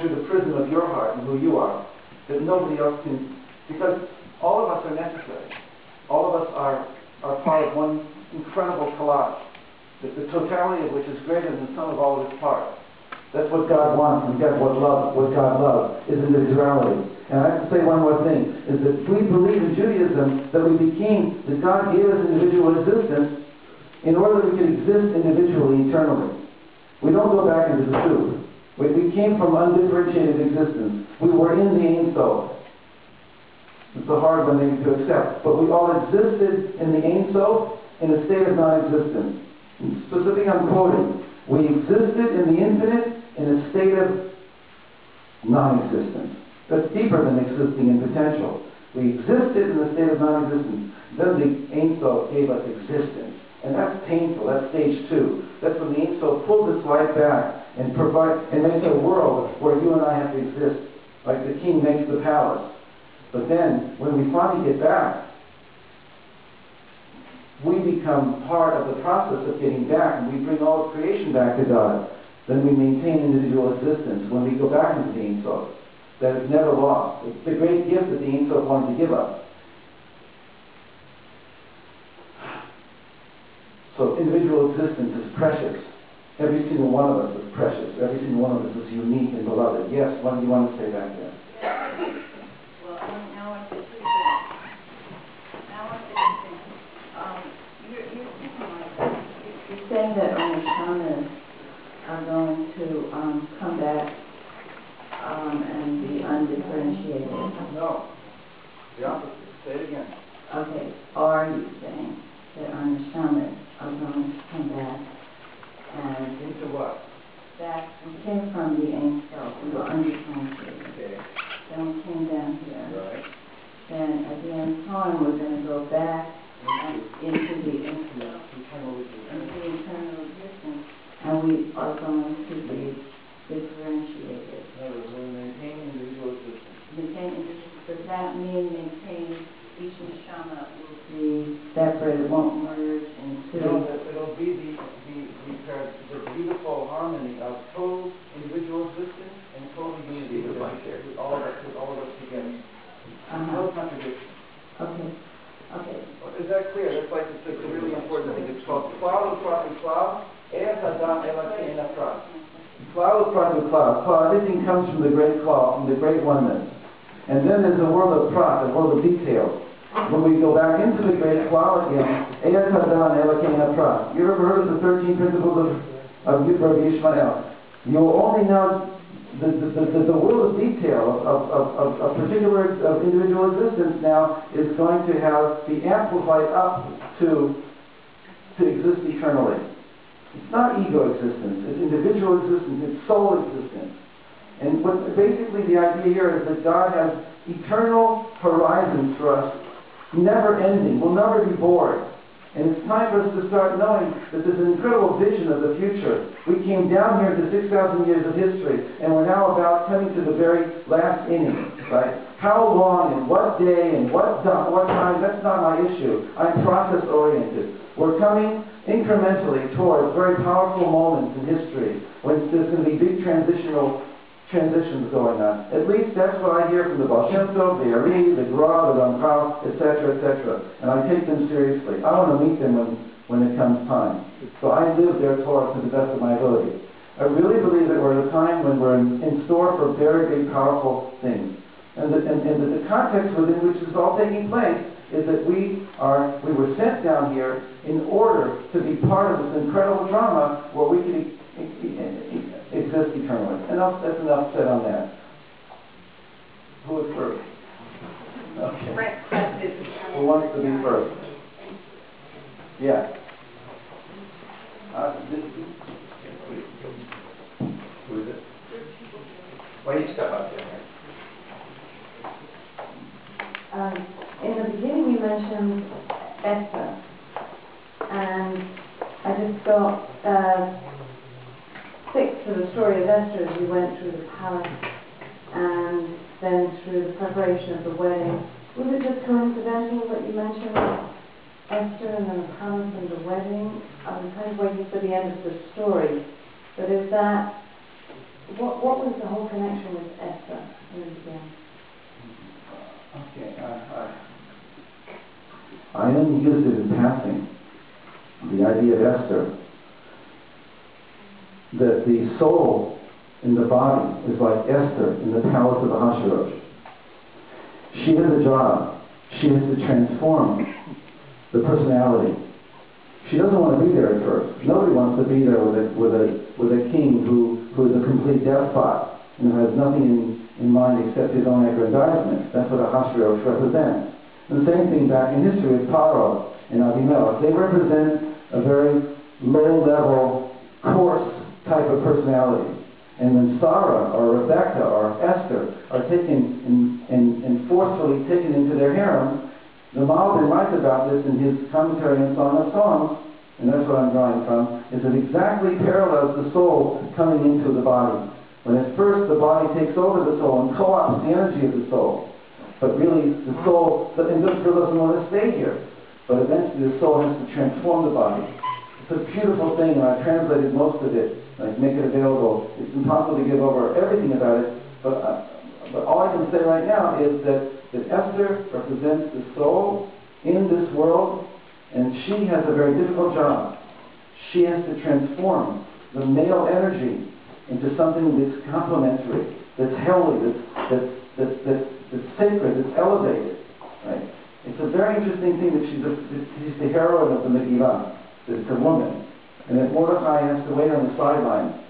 through the prism of your heart and who you are, that nobody else can, because all of us are necessary. All of us are part of one incredible collage, the totality of which is greater than the sum of all of its parts. That's what God wants, and that's what God loves, is individuality. And I have to say one more thing, is that we believe in Judaism that that God gave us individual existence in order that we could exist individually, eternally. We don't go back into the soup. We came from undifferentiated existence. We were in the Ein Sof. It's a hard one to accept. But we all existed in the Ein Sof in a state of non-existence. Specifically, I'm quoting. We existed in the infinite in a state of non-existence. That's deeper than existing in potential. We existed in a state of non-existence. Then the Ein Sof gave us existence. And that's painful. That's stage 2. That's when the Ein Sof pulls its life back and makes a world where you and I have to exist, like the king makes the palace. But then, when we finally get back, we become part of the process of getting back, and we bring all of creation back to God. Then we maintain individual existence when we go back into the Ein Sof. That is never lost. It's the great gift that the Ein Sof wanted to give us. So individual existence is precious. Every single one of us is precious. Every single one of us is unique and beloved. Yes, what do you want to say back there? Well, now I want to say you're saying that shamans are going to come back and be undifferentiated. No. The opposite. Say it again. Okay. Are you saying that shamans are going to come back and into what? That we came from the Ein Sof, we were undifferentiated. Okay. Then we came down here. Right. Then at the end of time we're going to go back into the eternal existence, and we are going to be differentiated. No, we'll maintain individual existence. Does that mean maintain each neshama will be separate, it won't merge into... No, it'll be the beautiful harmony of total individual existence and total unity with all of us together. No contradiction. Okay. Is that clear? That's like it's a really important thing. It's called Klal Uprat Klal, Eretz Adam Elakein Aprat. Klal Uprat Klal. Everything comes from the great Klal, from the great oneness. And then there's a world of Prat, a world of details. When we go back into the great Klal again, Eretz Adam Elakein Aprat. You ever heard of the 13 principles of Rabbi Ishmael? You'll only know the world of detail of particular individual existence now is going to be amplified up to exist eternally. It's not ego existence, it's individual existence, it's soul existence. And basically the idea here is that God has eternal horizons for us, never ending, we'll never be bored. And it's time for us to start knowing that there's an incredible vision of the future. We came down here to 6,000 years of history, and we're now about coming to the very last inning, right? How long and what day and what time, that's not my issue. I'm process-oriented. We're coming incrementally towards very powerful moments in history when there's going to be big transitions going on. At least that's what I hear from the Baal Shem Tov, the Ari, the Gra, the Ramchal, etc., etc. And I take them seriously. I want to meet them when it comes time. So I live their Torah to the best of my ability. I really believe that we're at a time when we're in store for very, very powerful things. And the context within which this is all taking place is that we were sent down here in order to be part of this incredible drama where we can exist eternally. That's enough said on that. Who is first? Okay. Who wants to be first? Yeah. Who is it? Why don't you step up there? In the beginning you mentioned Esther, and I just got sick to the story of Esther as we went through the palace and then through the preparation of the wedding. Was it just coincidental that you mentioned Esther and then the palace and the wedding? I was kind of waiting for the end of the story. But is that what was the whole connection with Esther in the beginning? Okay, I only used it in passing, the idea of Esther, that the soul in the body is like Esther in the palace of Ahasuerus. She has a job. She has to transform the personality. She doesn't want to be there at first. Nobody wants to be there with a king who is a complete despot and who has nothing in mind except his own aggrandizement. That's what Ahasuerus represents. And the same thing back in history with Paro and Avimelech. They represent a very low-level, coarse type of personality. And when Sarah or Rebecca or Esther are taken and forcefully taken into their harem, the Malbim writes about this in his commentary on Song of Songs, and that's what I'm drawing from, is it exactly parallels the soul coming into the body. When at first the body takes over the soul and co-opts the energy of the soul, but really the soul doesn't want to stay here. But eventually the soul has to transform the body. It's a beautiful thing, and I've translated most of it, like make it available. It's impossible to give over everything about it, but all I can say right now is that Esther represents the soul in this world, and she has a very difficult job. She has to transform the male energy into something that's complementary, that's holy, that's sacred, that's elevated. Right? It's a very interesting thing that she's the heroine of the Megillah, that it's a woman, and that Mordechai has to wait on the sidelines